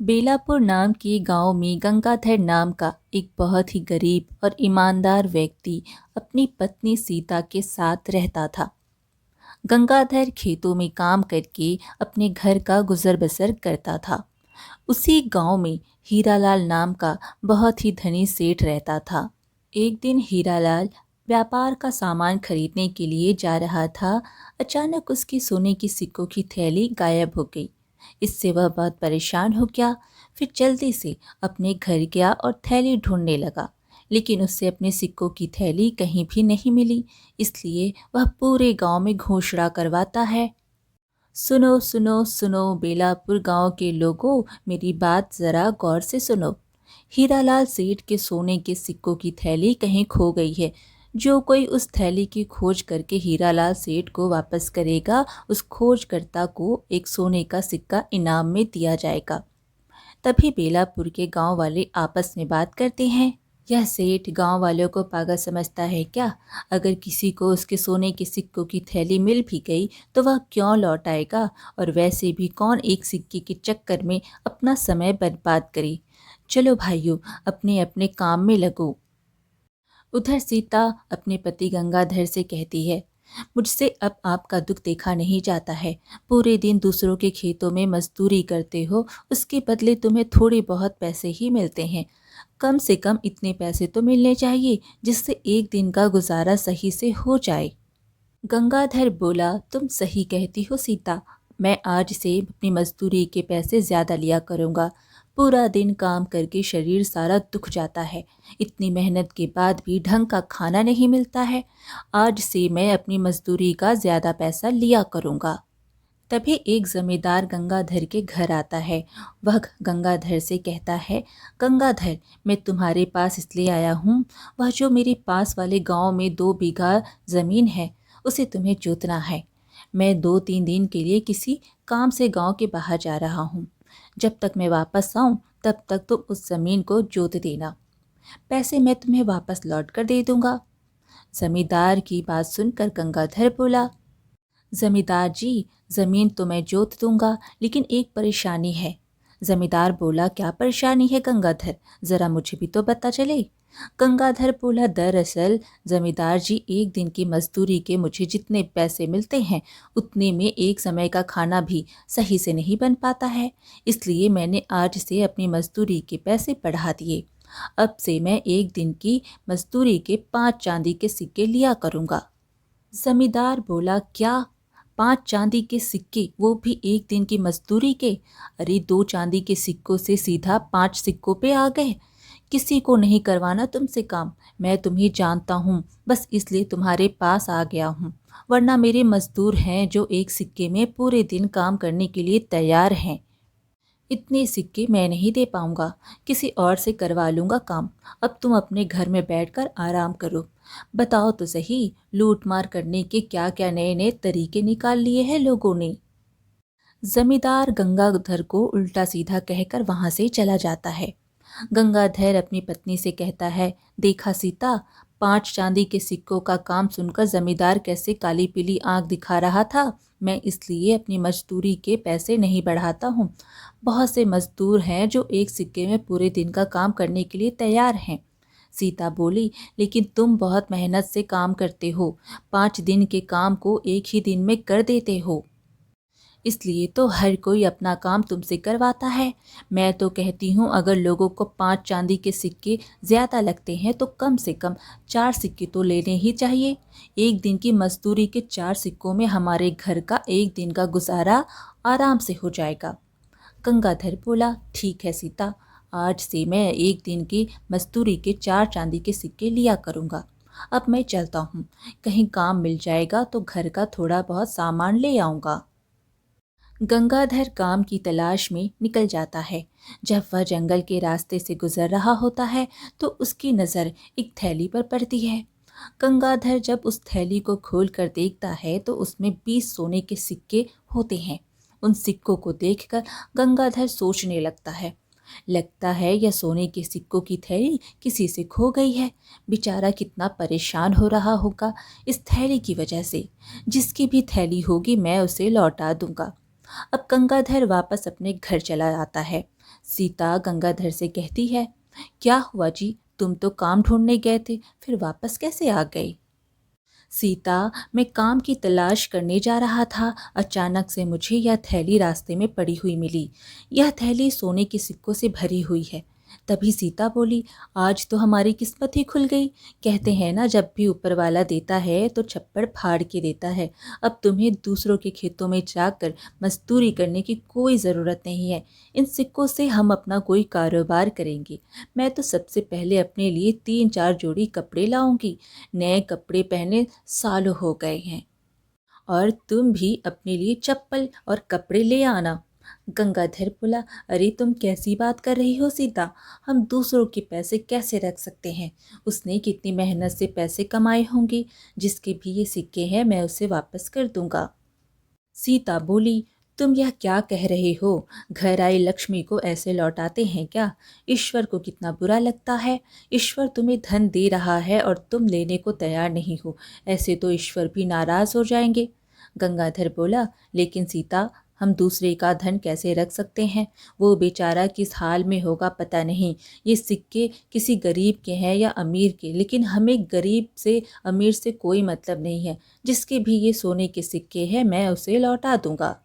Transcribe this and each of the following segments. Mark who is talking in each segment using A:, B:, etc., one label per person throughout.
A: बेलापुर नाम के गांव में गंगाधर नाम का एक बहुत ही गरीब और ईमानदार व्यक्ति अपनी पत्नी सीता के साथ रहता था। गंगाधर खेतों में काम करके अपने घर का गुजर बसर करता था। उसी गांव में हीरालाल नाम का बहुत ही धनी सेठ रहता था। एक दिन हीरालाल व्यापार का सामान खरीदने के लिए जा रहा था। अचानक उसकी सोने की सिक्कों की थैली गायब हो गई। इससे वह बहुत परेशान हो गया। फिर जल्दी से अपने घर गया और थैली ढूंढने लगा, लेकिन उसे अपने सिक्कों की थैली कहीं भी नहीं मिली। इसलिए वह पूरे गांव में घोषणा करवाता है, सुनो सुनो सुनो बेलापुर गांव के लोगों, मेरी बात जरा गौर से सुनो। हीरालाल सेठ के सोने के सिक्कों की थैली कहीं खो गई है। जो कोई उस थैली की खोज करके हीरालाल सेठ को वापस करेगा, उस खोजकर्ता को एक सोने का सिक्का इनाम में दिया जाएगा। तभी बेलापुर के गांव वाले आपस में बात करते हैं, यह सेठ गांव वालों को पागल समझता है क्या? अगर किसी को उसके सोने के सिक्कों की थैली मिल भी गई तो वह क्यों लौट आएगा? और वैसे भी कौन एक सिक्के के चक्कर में अपना समय बर्बाद करे। चलो भाइयों, अपने अपने काम में लगो। उधर सीता अपने पति गंगाधर से कहती है, मुझसे अब आपका दुख देखा नहीं जाता है। पूरे दिन दूसरों के खेतों में मजदूरी करते हो, उसके बदले तुम्हें थोड़े बहुत पैसे ही मिलते हैं। कम से कम इतने पैसे तो मिलने चाहिए जिससे एक दिन का गुजारा सही से हो जाए। गंगाधर बोला, तुम सही कहती हो सीता। मैं आज से अपनी मजदूरी के पैसे ज़्यादा लिया करूँगा। पूरा दिन काम करके शरीर सारा दुख जाता है। इतनी मेहनत के बाद भी ढंग का खाना नहीं मिलता है। आज से मैं अपनी मजदूरी का ज़्यादा पैसा लिया करूँगा। तभी एक जमींदार गंगाधर के घर आता है। वह गंगाधर से कहता है, गंगाधर, मैं तुम्हारे पास इसलिए आया हूँ, वह जो मेरे पास वाले गांव में 2 बीघा ज़मीन है, उसे तुम्हें जोतना है। मैं 2-3 दिन के लिए किसी काम से गांव के बाहर जा रहा हूँ। जब तक मैं वापस आऊँ तब तक तुम उस ज़मीन को जोत देना। पैसे मैं तुम्हें वापस लौट कर दे दूंगा। जमींदार की बात सुनकर गंगाधर बोला, जमींदार जी, ज़मीन तो मैं जोत दूंगा, लेकिन एक परेशानी है। जमींदार बोला, क्या परेशानी है गंगाधर? ज़रा मुझे भी तो पता चले। गंगाधर बोला, दरअसल जमींदार जी, एक दिन की मजदूरी के मुझे जितने पैसे मिलते हैं उतने में एक समय का खाना भी सही से नहीं बन पाता है। इसलिए मैंने आज से अपनी मजदूरी के पैसे बढ़ा दिए। अब से मैं एक दिन की मजदूरी के 5 चांदी के सिक्के लिया करूँगा। जमींदार बोला, क्या 5 चांदी के सिक्के, वो भी एक दिन की मजदूरी के? अरे 2 चांदी के सिक्कों से सीधा 5 सिक्कों पे आ गए। किसी को नहीं करवाना तुमसे काम। मैं तुम्हें जानता हूँ, बस इसलिए तुम्हारे पास आ गया हूँ। वरना मेरे मजदूर हैं जो एक सिक्के में पूरे दिन काम करने के लिए तैयार हैं। इतने सिक्के मैं नहीं दे पाऊंगा, किसी और से करवा लूंगा काम। अब तुम अपने घर में बैठकर आराम करो। बताओ तो सही, लूट मार करने के क्या क्या नए नए तरीके निकाल लिए हैं लोगों ने। जमींदार गंगाधर को उल्टा सीधा कहकर वहां से चला जाता है। गंगाधर अपनी पत्नी से कहता है, देखा सीता, 5 चांदी के सिक्कों का काम सुनकर जमींदार कैसे काली पीली आंख दिखा रहा था। मैं इसलिए अपनी मजदूरी के पैसे नहीं बढ़ाता हूँ। बहुत से मजदूर हैं जो एक सिक्के में पूरे दिन का काम करने के लिए तैयार हैं। सीता बोली, लेकिन तुम बहुत मेहनत से काम करते हो, 5 दिन के काम को एक ही दिन में कर देते हो। इसलिए तो हर कोई अपना काम तुमसे करवाता है। मैं तो कहती हूँ, अगर लोगों को 5 चांदी के सिक्के ज़्यादा लगते हैं तो कम से कम 4 सिक्के तो लेने ही चाहिए। एक दिन की मजदूरी के 4 सिक्कों में हमारे घर का एक दिन का गुजारा आराम से हो जाएगा। गंगाधर बोला, ठीक है सीता, आज से मैं एक दिन की मजदूरी के 4 चांदी के सिक्के लिया करूँगा। अब मैं चलता हूँ, कहीं काम मिल जाएगा तो घर का थोड़ा बहुत सामान ले आऊँगा। गंगाधर काम की तलाश में निकल जाता है। जब वह जंगल के रास्ते से गुजर रहा होता है तो उसकी नज़र एक थैली पर पड़ती है। गंगाधर जब उस थैली को खोल कर देखता है तो उसमें 20 सोने के सिक्के होते हैं। उन सिक्कों को देखकर गंगाधर सोचने लगता है यह सोने के सिक्कों की थैली किसी से खो गई है। बेचारा कितना परेशान हो रहा होगा इस थैली की वजह से। जिसकी भी थैली होगी मैं उसे लौटा दूंगा। अब गंगाधर वापस अपने घर चला आता है। सीता गंगाधर से कहती है, क्या हुआ जी, तुम तो काम ढूंढने गए थे, फिर वापस कैसे आ गए? सीता, मैं काम की तलाश करने जा रहा था, अचानक से मुझे यह थैली रास्ते में पड़ी हुई मिली। यह थैली सोने के सिक्कों से भरी हुई है। तभी सीता बोली, आज तो हमारी किस्मत ही खुल गई। कहते हैं ना, जब भी ऊपर वाला देता है तो छप्पड़ फाड़ के देता है। अब तुम्हें दूसरों के खेतों में जाकर मजदूरी करने की कोई ज़रूरत नहीं है। इन सिक्कों से हम अपना कोई कारोबार करेंगे। मैं तो सबसे पहले अपने लिए 3-4 जोड़ी कपड़े लाऊंगी। नए कपड़े पहने सालों हो गए हैं। और तुम भी अपने लिए चप्पल और कपड़े ले आना। गंगाधर बोला, अरे तुम कैसी बात कर रही हो सीता, हम दूसरों के पैसे कैसे रख सकते हैं? उसने कितनी मेहनत से पैसे कमाए होंगे, जिसके भी ये सिक्के हैं मैं उसे वापस कर दूंगा। सीता बोली, तुम यह क्या कह रहे हो? घर आई लक्ष्मी को ऐसे लौटाते हैं क्या? ईश्वर को कितना बुरा लगता है। ईश्वर तुम्हें धन दे रहा है और तुम लेने को तैयार नहीं हो। ऐसे तो ईश्वर भी नाराज हो जाएंगे। गंगाधर बोला, लेकिन सीता, हम दूसरे का धन कैसे रख सकते हैं? वो बेचारा किस हाल में होगा पता नहीं। ये सिक्के किसी गरीब के हैं या अमीर के, लेकिन हमें गरीब से अमीर से कोई मतलब नहीं है। जिसके भी ये सोने के सिक्के हैं मैं उसे लौटा दूंगा।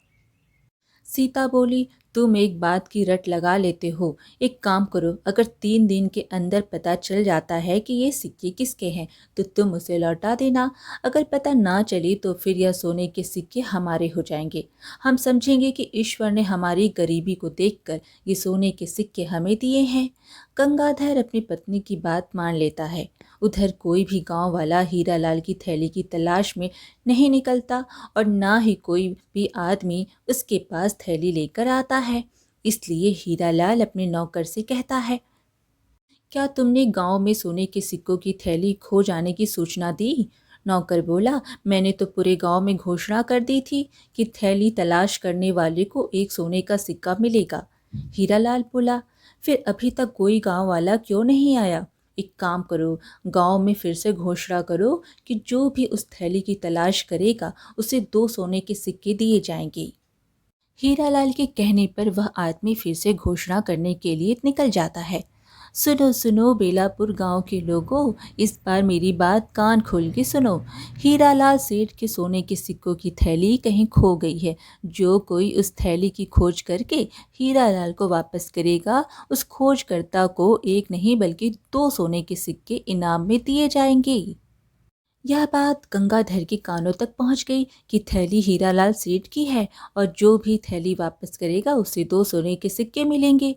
A: सीता बोली, तुम एक बात की रट लगा लेते हो। एक काम करो, अगर 3 दिन के अंदर पता चल जाता है कि ये सिक्के किसके हैं तो तुम उसे लौटा देना। अगर पता ना चली तो फिर यह सोने के सिक्के हमारे हो जाएंगे। हम समझेंगे कि ईश्वर ने हमारी गरीबी को देखकर ये सोने के सिक्के हमें दिए हैं। गंगाधर अपनी पत्नी की बात मान लेता है। उधर कोई भी गांव वाला हीरालाल की थैली की तलाश में नहीं निकलता और ना ही कोई भी आदमी उसके पास थैली लेकर आता है। इसलिए हीरालाल अपने नौकर से कहता है, क्या तुमने गांव में सोने के सिक्कों की थैली खो जाने की सूचना दी? नौकर बोला, मैंने तो पूरे गांव में घोषणा कर दी थी कि थैली तलाश करने वाले को एक सोने का सिक्का मिलेगा। हीरालाल बोला, फिर अभी तक कोई गांव वाला क्यों नहीं आया? एक काम करो, गांव में फिर से घोषणा करो कि जो भी उस थैली की तलाश करेगा उसे 2 सोने के सिक्के दिए जाएंगे। हीरालाल के कहने पर वह आदमी फिर से घोषणा करने के लिए निकल जाता है। सुनो सुनो बेलापुर गांव के लोगों, इस बार मेरी बात कान खोल के सुनो। हीरालाल सेठ के सोने के सिक्कों की थैली कहीं खो गई है। जो कोई उस थैली की खोज करके हीरालाल को वापस करेगा, उस खोजकर्ता को एक नहीं बल्कि 2 सोने के सिक्के इनाम में दिए जाएंगे। यह बात गंगाधर के कानों तक पहुंच गई कि थैली हीरालाल सेठ की है और जो भी थैली वापस करेगा उसे 2 सोने के सिक्के मिलेंगे।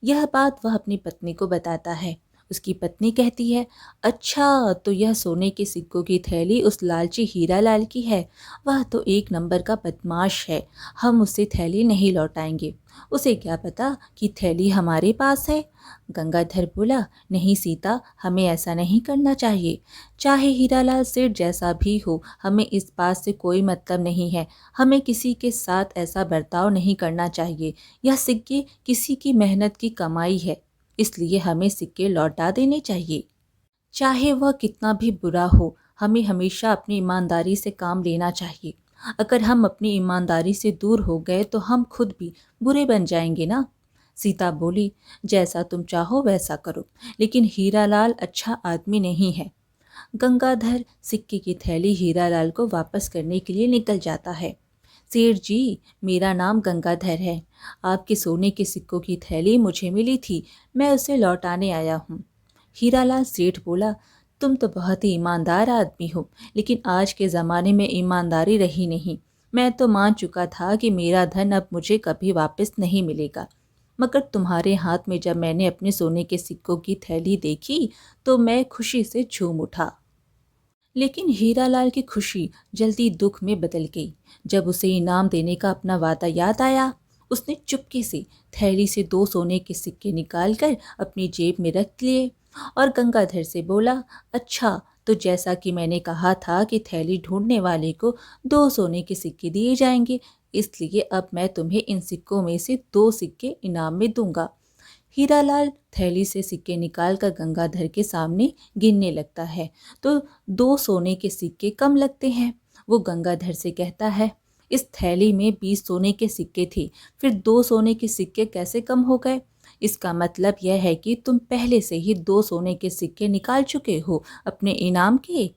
A: यह बात वह अपनी पत्नी को बताता है। उसकी पत्नी कहती है, अच्छा तो यह सोने के सिक्कों की थैली उस लालची हीरालाल की है। वह तो एक नंबर का बदमाश है। हम उसे थैली नहीं लौटाएंगे। उसे क्या पता कि थैली हमारे पास है। गंगाधर बोला, नहीं सीता, हमें ऐसा नहीं करना चाहिए। चाहे हीरालाल सेठ जैसा भी हो, हमें इस बात से कोई मतलब नहीं है। हमें किसी के साथ ऐसा बर्ताव नहीं करना चाहिए। यह सिक्के किसी की मेहनत की कमाई है, इसलिए हमें सिक्के लौटा देने चाहिए। चाहे वह कितना भी बुरा हो, हमें हमेशा अपनी ईमानदारी से काम लेना चाहिए। अगर हम अपनी ईमानदारी से दूर हो गए तो हम खुद भी बुरे बन जाएंगे ना। सीता बोली, जैसा तुम चाहो वैसा करो, लेकिन हीरालाल अच्छा आदमी नहीं है। गंगाधर सिक्के की थैली हीरालाल को वापस करने के लिए निकल जाता है। सेठ जी, मेरा नाम गंगाधर है। आपके सोने के सिक्कों की थैली मुझे मिली थी, मैं उसे लौटाने आया हूँ। हीरालाल सेठ बोला, तुम तो बहुत ही ईमानदार आदमी हो, लेकिन आज के ज़माने में ईमानदारी रही नहीं। मैं तो मान चुका था कि मेरा धन अब मुझे कभी वापस नहीं मिलेगा, मगर तुम्हारे हाथ में जब मैंने अपने सोने के सिक्कों की थैली देखी तो मैं खुशी से झूम उठा। लेकिन हीरालाल की खुशी जल्दी दुख में बदल गई। जब उसे इनाम देने का अपना वादा याद आया, उसने चुपके से थैली से 2 सोने के सिक्के निकालकर अपनी जेब में रख लिए और गंगाधर से बोला, अच्छा तो जैसा कि मैंने कहा था कि थैली ढूंढने वाले को 2 सोने के सिक्के दिए जाएंगे, इसलिए अब मैं तुम्हें इन सिक्कों में से 2 सिक्के इनाम में दूंगा। हीरालाल थैली से सिक्के निकालकर गंगाधर के सामने गिनने लगता है तो 2 सोने के सिक्के कम लगते हैं। वो गंगाधर से कहता है, इस थैली में 20 सोने के सिक्के थे, फिर 2 सोने के सिक्के कैसे कम हो गए? इसका मतलब यह है कि तुम पहले से ही 2 सोने के सिक्के निकाल चुके हो अपने इनाम के।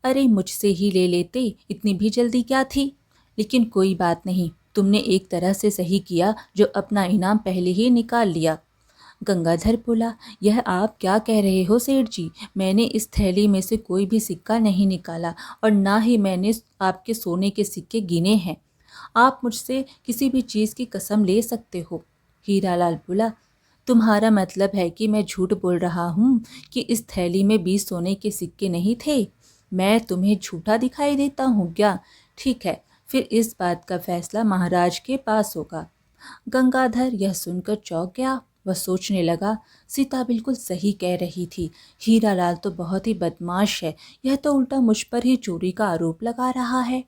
A: अरे मुझसे ही ले लेते, इतनी भी जल्दी क्या थी? लेकिन कोई बात नहीं, तुमने एक तरह से सही किया जो अपना इनाम पहले ही निकाल लिया। गंगाधर बोला, यह आप क्या कह रहे हो सेठ जी? मैंने इस थैली में से कोई भी सिक्का नहीं निकाला और ना ही मैंने आपके सोने के सिक्के गिने हैं। आप मुझसे किसी भी चीज़ की कसम ले सकते हो। हीरालाल बोला, तुम्हारा मतलब है कि मैं झूठ बोल रहा हूँ कि इस थैली में 20 सोने के सिक्के नहीं थे? मैं तुम्हें झूठा दिखाई देता हूँ क्या? ठीक है, फिर इस बात का फैसला महाराज के पास होगा। गंगाधर यह सुनकर चौंक गया। वह सोचने लगा, सीता बिल्कुल सही कह रही थी, हीरालाल तो बहुत ही बदमाश है, यह तो उल्टा मुझ पर ही चोरी का आरोप लगा रहा है।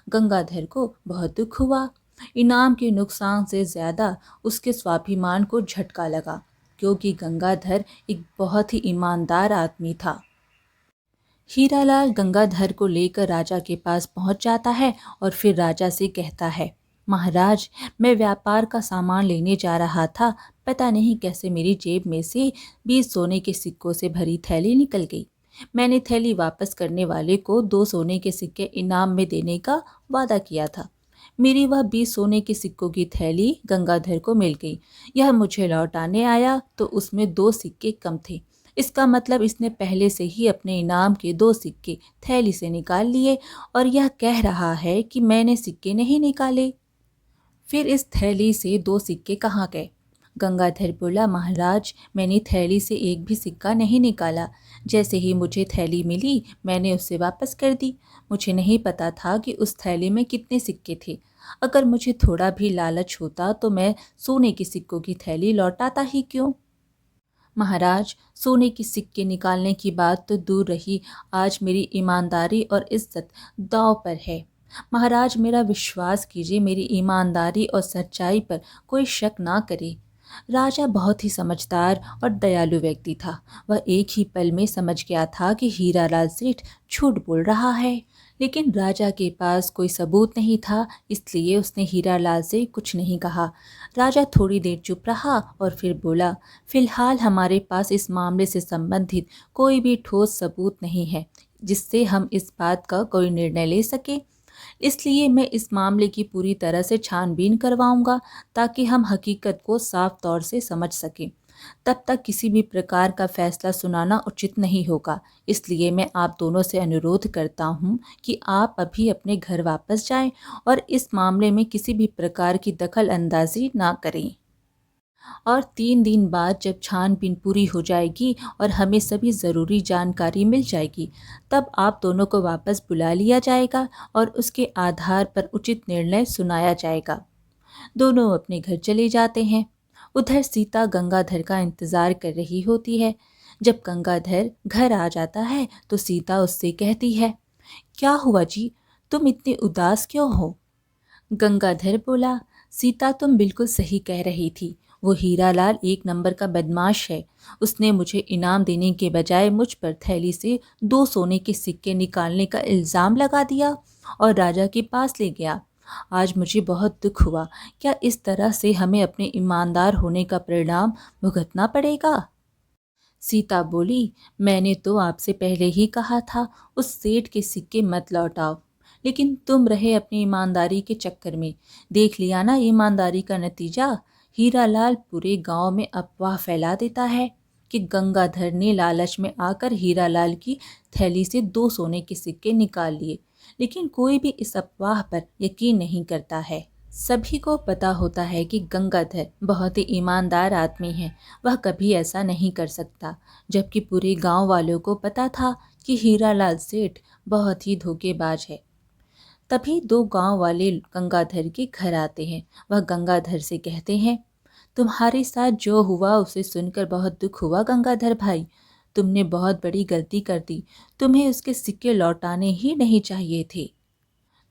A: गंगाधर को बहुत दुख हुआ। इनाम के नुकसान से ज्यादा उसके स्वाभिमान को झटका लगा, क्योंकि गंगाधर एक बहुत ही ईमानदार आदमी था। हीरालाल गंगाधर को लेकर राजा के पास पहुंच जाता है और फिर राजा से कहता है, महाराज, मैं व्यापार का सामान लेने जा रहा था, पता नहीं कैसे मेरी जेब में से 20 सोने के सिक्कों से भरी थैली निकल गई। मैंने थैली वापस करने वाले को 2 सोने के सिक्के इनाम में देने का वादा किया था। मेरी वह 20 सोने के सिक्कों की थैली गंगाधर को मिल गई। यह मुझे लौटाने आया तो उसमें 2 सिक्के कम थे। इसका मतलब इसने पहले से ही अपने इनाम के 2 सिक्के थैली से निकाल लिए और यह कह रहा है कि मैंने सिक्के नहीं निकाले। फिर इस थैली से 2 सिक्के कहाँ गए? गंगाधर बोला, महाराज, मैंने थैली से एक भी सिक्का नहीं निकाला। जैसे ही मुझे थैली मिली मैंने उसे वापस कर दी। मुझे नहीं पता था कि उस थैली में कितने सिक्के थे। अगर मुझे थोड़ा भी लालच होता तो मैं सोने की सिक्कों की थैली लौटाता ही क्यों? महाराज, सोने की सिक्के निकालने की बात तो दूर रही, आज मेरी ईमानदारी और इज्जत दांव पर है। महाराज, मेरा विश्वास कीजिए, मेरी ईमानदारी और सच्चाई पर कोई शक ना करे। राजा बहुत ही समझदार और दयालु व्यक्ति था। वह एक ही पल में समझ गया था कि हीरालाल सेठ झूठ बोल रहा है, लेकिन राजा के पास कोई सबूत नहीं था, इसलिए उसने हीरालाल से कुछ नहीं कहा। राजा थोड़ी देर चुप रहा और फिर बोला, फिलहाल हमारे पास इस मामले से संबंधित कोई भी ठोस सबूत नहीं है जिससे हम इस बात का कोई निर्णय ले सके। इसलिए मैं इस मामले की पूरी तरह से छानबीन करवाऊंगा ताकि हम हकीकत को साफ तौर से समझ सकें। तब तक किसी भी प्रकार का फैसला सुनाना उचित नहीं होगा। इसलिए मैं आप दोनों से अनुरोध करता हूं कि आप अभी अपने घर वापस जाएं और इस मामले में किसी भी प्रकार की दखल अंदाजी ना करें। और 3 दिन बाद जब छानबीन पूरी हो जाएगी और हमें सभी ज़रूरी जानकारी मिल जाएगी, तब आप दोनों को वापस बुला लिया जाएगा और उसके आधार पर उचित निर्णय सुनाया जाएगा। दोनों अपने घर चले जाते हैं। उधर सीता गंगाधर का इंतजार कर रही होती है। जब गंगाधर घर आ जाता है तो सीता उससे कहती है, क्या हुआ जी, तुम इतनी उदास क्यों हो? गंगाधर बोला, सीता, तुम बिल्कुल सही कह रही थी। वो हीरालाल एक नंबर का बदमाश है। उसने मुझे इनाम देने के बजाय मुझ पर थैली से 2 सोने के सिक्के निकालने का इल्ज़ाम लगा दिया और राजा के पास ले गया। आज मुझे बहुत दुख हुआ। क्या इस तरह से हमें अपने ईमानदार होने का परिणाम भुगतना पड़ेगा? सीता बोली, मैंने तो आपसे पहले ही कहा था उस सेठ के सिक्के मत लौटाओ, लेकिन तुम रहे अपनी ईमानदारी के चक्कर में। देख लिया ना ईमानदारी का नतीजा। हीरालाल पूरे गांव में अफवाह फैला देता है कि गंगाधर ने लालच में आकर हीरालाल की थैली से 2 सोने के सिक्के निकाल लिए, लेकिन कोई भी इस अफवाह पर यकीन नहीं करता है। सभी को पता होता है कि गंगाधर बहुत ही ईमानदार आदमी है, वह कभी ऐसा नहीं कर सकता। जबकि पूरे गांव वालों को पता था कि हीरालाल सेठ बहुत ही धोखेबाज है। तभी 2 गांव वाले गंगाधर के घर आते हैं। वह गंगाधर से कहते हैं, तुम्हारे साथ जो हुआ उसे सुनकर बहुत दुख हुआ गंगाधर भाई। तुमने बहुत बड़ी गलती कर दी, तुम्हें उसके सिक्के लौटाने ही नहीं चाहिए थे।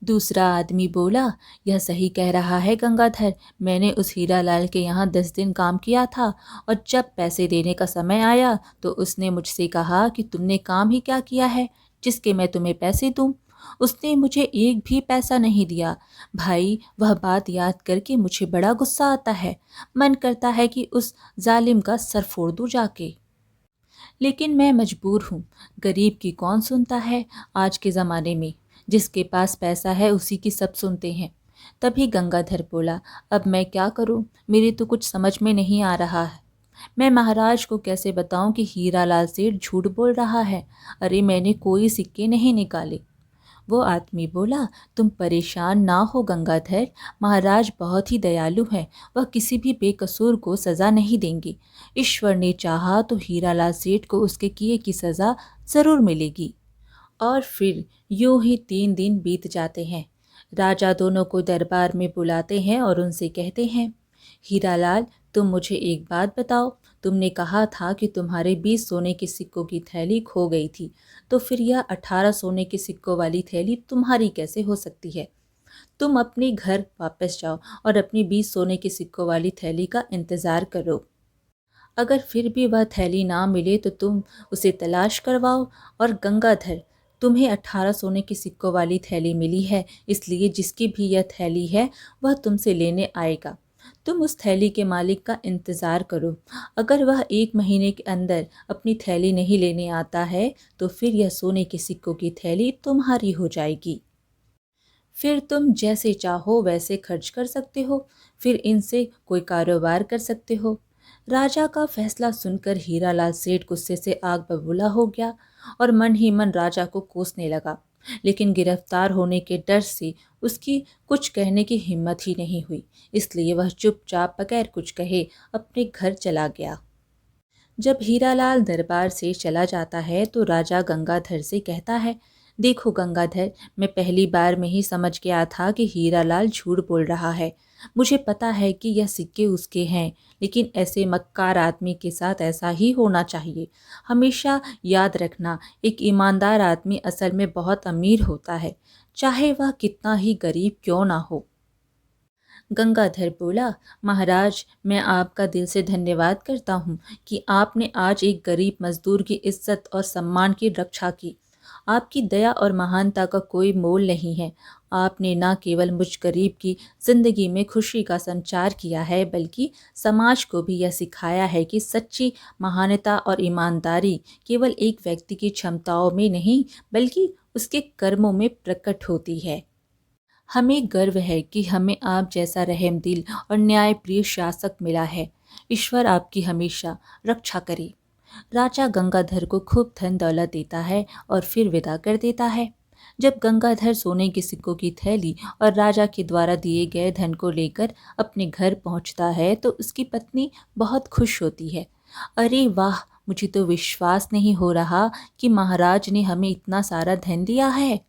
A: दूसरा आदमी बोला, यह सही कह रहा है गंगाधर, मैंने उस हीरालाल के यहाँ 10 दिन काम किया था और जब पैसे देने का समय आया तो उसने मुझसे कहा कि तुमने काम ही क्या किया है जिसके मैं तुम्हें पैसे दूं। उसने मुझे एक भी पैसा नहीं दिया। भाई, वह बात याद करके मुझे बड़ा गुस्सा आता है। मन करता है कि उस जालिम का सर फोड़ दूं जाके। लेकिन मैं मजबूर हूँ। गरीब की कौन सुनता है आज के ज़माने में। जिसके पास पैसा है उसी की सब सुनते हैं। तभी गंगाधर बोला, अब मैं क्या करूँ, मेरी तो कुछ समझ में नहीं आ रहा है। मैं महाराज को कैसे बताऊं कि हीरालाल सेठ झूठ बोल रहा है। अरे, मैंने कोई सिक्के नहीं निकाले। वो आदमी बोला, तुम परेशान ना हो गंगाधर, महाराज बहुत ही दयालु हैं। वह किसी भी बेकसूर को सज़ा नहीं देंगे। ईश्वर ने चाहा तो हीरालाल सेठ को उसके किए की सज़ा ज़रूर मिलेगी। और फिर यूं ही 3 दिन बीत जाते हैं। राजा दोनों को दरबार में बुलाते हैं और उनसे कहते हैं, हीरालाल, तुम मुझे एक बात बताओ। तुमने कहा था कि तुम्हारे 20 सोने के सिक्कों की थैली खो गई थी, तो फिर यह 18 सोने के सिक्कों वाली थैली तुम्हारी कैसे हो सकती है? तुम अपने घर वापस जाओ और अपनी 20 सोने के सिक्कों वाली थैली का इंतज़ार करो। अगर फिर भी वह थैली ना मिले तो तुम उसे तलाश करवाओ। और गंगाधर, तुम्हें 18 सोने के सिक्कों वाली थैली मिली है, इसलिए जिसकी भी यह थैली है वह तुमसे लेने आएगा। तुम उस थैली के मालिक का इंतज़ार करो। अगर वह 1 महीने के अंदर अपनी थैली नहीं लेने आता है तो फिर यह सोने के सिक्कों की थैली तुम्हारी हो जाएगी। फिर तुम जैसे चाहो वैसे खर्च कर सकते हो, फिर इनसे कोई कारोबार कर सकते हो। राजा का फैसला सुनकर हीरालाल सेठ गुस्से से आग बबूला हो गया और मन ही मन राजा को कोसने लगा। लेकिन गिरफ्तार होने के डर से उसकी कुछ कहने की हिम्मत ही नहीं हुई, इसलिए वह चुपचाप बगैर कुछ कहे अपने घर चला गया। जब हीरालाल दरबार से चला जाता है तो राजा गंगाधर से कहता है, देखो गंगाधर, मैं पहली बार में ही समझ गया था कि हीरालाल झूठ बोल रहा है। मुझे पता है कि यह सिक्के उसके हैं, लेकिन ऐसे मक्कार आदमी के साथ ऐसा ही होना चाहिए। हमेशा याद रखना, एक ईमानदार आदमी असल में बहुत अमीर होता है, चाहे वह कितना ही गरीब क्यों ना हो। गंगाधर बोला, महाराज, मैं आपका दिल से धन्यवाद करता हूँ कि आपने आज एक गरीब मजदूर की इज्जत और सम्मान की रक्षा की। आपकी दया और महानता का कोई मोल नहीं है। आपने न केवल मुझ गरीब की जिंदगी में खुशी का संचार किया है, बल्कि समाज को भी यह सिखाया है कि सच्ची महानता और ईमानदारी केवल एक व्यक्ति की क्षमताओं में नहीं, बल्कि उसके कर्मों में प्रकट होती है। हमें गर्व है कि हमें आप जैसा रहमदिल और न्यायप्रिय शासक मिला है। ईश्वर आपकी हमेशा रक्षा करे। राजा गंगाधर को खूब धन दौलत देता है और फिर विदा कर देता है। जब गंगाधर सोने के सिक्कों की थैली और राजा के द्वारा दिए गए धन को लेकर अपने घर पहुंचता है तो उसकी पत्नी बहुत खुश होती है। अरे वाह, मुझे तो विश्वास नहीं हो रहा कि महाराज ने हमें इतना सारा धन दिया है,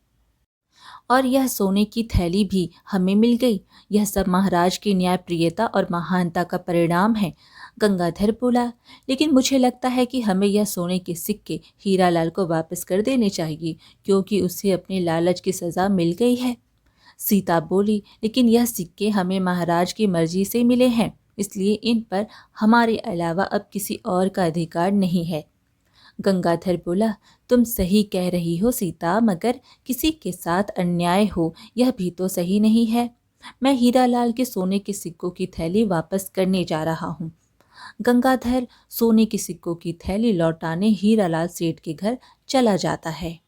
A: और यह सोने की थैली भी हमें मिल गई। यह सब महाराज की न्यायप्रियता और महानता का परिणाम है। गंगाधर बोला, लेकिन मुझे लगता है कि हमें यह सोने के सिक्के हीरालाल को वापस कर देने चाहिए, क्योंकि उसे अपने लालच की सज़ा मिल गई है। सीता बोली, लेकिन यह सिक्के हमें महाराज की मर्जी से मिले हैं, इसलिए इन पर हमारे अलावा अब किसी और का अधिकार नहीं है। गंगाधर बोला, तुम सही कह रही हो सीता, मगर किसी के साथ अन्याय हो यह भी तो सही नहीं है। मैं हीरालाल के सोने के सिक्कों की थैली वापस करने जा रहा हूँ। गंगाधर सोने के सिक्कों की थैली लौटाने हीरालाल सेठ के घर चला जाता है।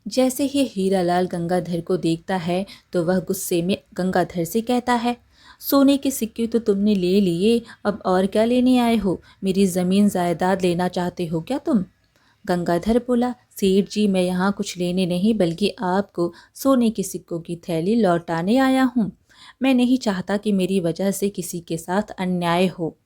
A: जैसे ही हीरालाल गंगाधर को देखता है तो वह गुस्से में गंगाधर से कहता है, सोने के सिक्के तो तुमने ले लिए, अब और क्या लेने आए हो? मेरी ज़मीन जायदाद लेना चाहते हो क्या तुम? गंगाधर बोला, सेठ जी, मैं यहाँ कुछ लेने नहीं बल्कि आपको सोने के सिक्कों की थैली लौटाने आया हूँ। मैं नहीं चाहता कि मेरी वजह से किसी के साथ अन्याय हो।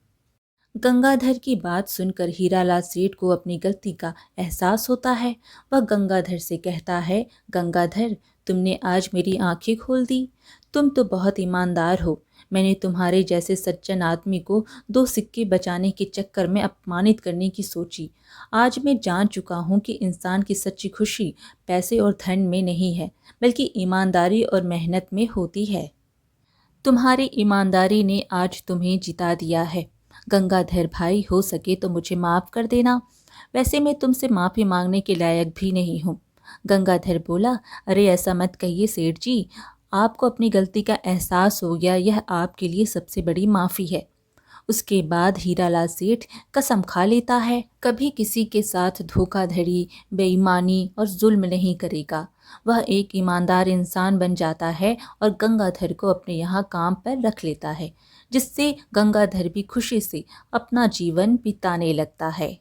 A: गंगाधर की बात सुनकर हीरालाल सेठ को अपनी गलती का एहसास होता है। वह गंगाधर से कहता है, गंगाधर, तुमने आज मेरी आंखें खोल दी। तुम तो बहुत ईमानदार हो। मैंने तुम्हारे जैसे सज्जन आदमी को 2 सिक्के बचाने के चक्कर में अपमानित करने की सोची। आज मैं जान चुका हूँ कि इंसान की सच्ची खुशी पैसे और धन में नहीं है, बल्कि ईमानदारी और मेहनत में होती है। तुम्हारी ईमानदारी ने आज तुम्हें जिता दिया है। गंगाधर भाई, हो सके तो मुझे माफ़ कर देना। वैसे मैं तुमसे माफ़ी मांगने के लायक भी नहीं हूँ। गंगाधर बोला, अरे ऐसा मत कहिए सेठ जी, आपको अपनी गलती का एहसास हो गया, यह आपके लिए सबसे बड़ी माफ़ी है। उसके बाद हीरालाल सेठ कसम खा लेता है कभी किसी के साथ धोखाधड़ी, बेईमानी और जुल्म नहीं करेगा। वह एक ईमानदार इंसान बन जाता है और गंगाधर को अपने यहाँ काम पर रख लेता है, जिससे गंगाधर भी खुशी से अपना जीवन बिताने लगता है।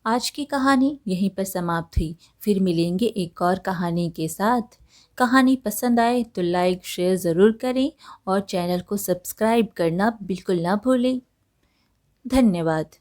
A: आज की कहानी यहीं पर समाप्त हुई। फिर मिलेंगे एक और कहानी के साथ। कहानी पसंद आए तो लाइक शेयर ज़रूर करें और चैनल को सब्सक्राइब करना बिल्कुल ना भूलें। धन्यवाद।